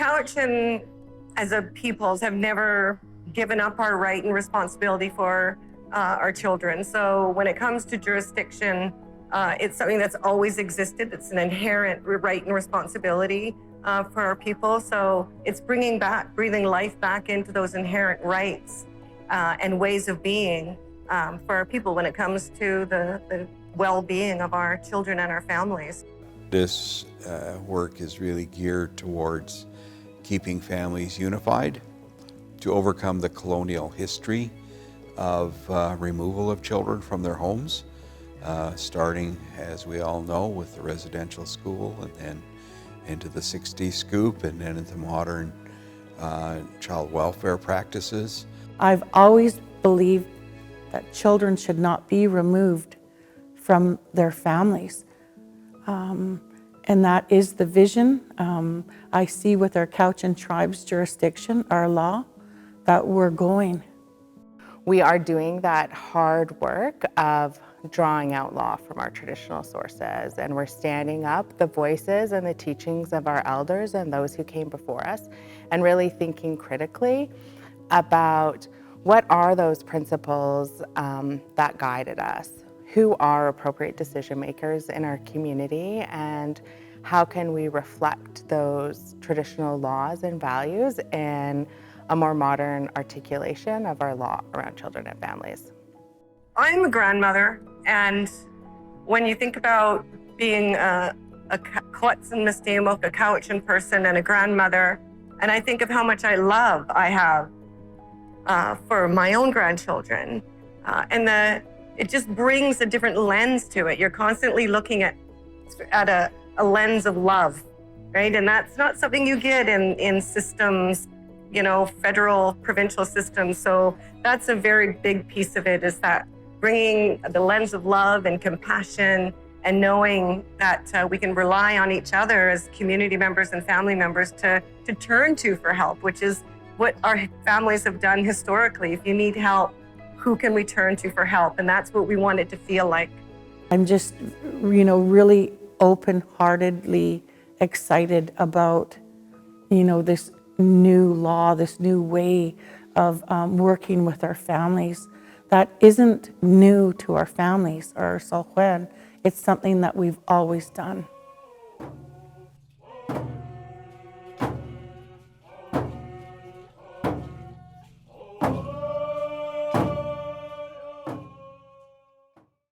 Cowichan, as a peoples, have never given up our right and responsibility for our children. So when it comes to jurisdiction, it's something that's always existed. It's an inherent right and responsibility for our people. So it's breathing life back into those inherent rights and ways of being for our people when it comes to the well-being of our children and our families. This work is really geared towards keeping families unified, to overcome the colonial history of removal of children from their homes, starting, as we all know, with the residential school, and then into the 60s scoop, and then into modern child welfare practices. I've always believed that children should not be removed from their families. And that is the vision I see with our Cowichan Tribes jurisdiction, our law, that we're going. We are doing that hard work of drawing out law from our traditional sources, and we're standing up the voices and the teachings of our elders and those who came before us, and really thinking critically about what are those principles that guided us. Who are appropriate decision makers in our community, and how can we reflect those traditional laws and values in a more modern articulation of our law around children and families. I'm a grandmother, and when you think about being a Cowichan a Cowichan person and a grandmother, and I think of how much love I have for my own grandchildren, it just brings a different lens to it. You're constantly looking at a lens of love, right? And that's not something you get in systems, you know, federal, provincial systems. So that's a very big piece of it, is that bringing the lens of love and compassion, and knowing that we can rely on each other as community members and family members to turn to for help, which is what our families have done historically. If you need help, who can we turn to for help? And that's what we want it to feel like. I'm just, really open-heartedly excited about, this new law, this new way of working with our families. That isn't new to our families or Soljuan. It's something that we've always done.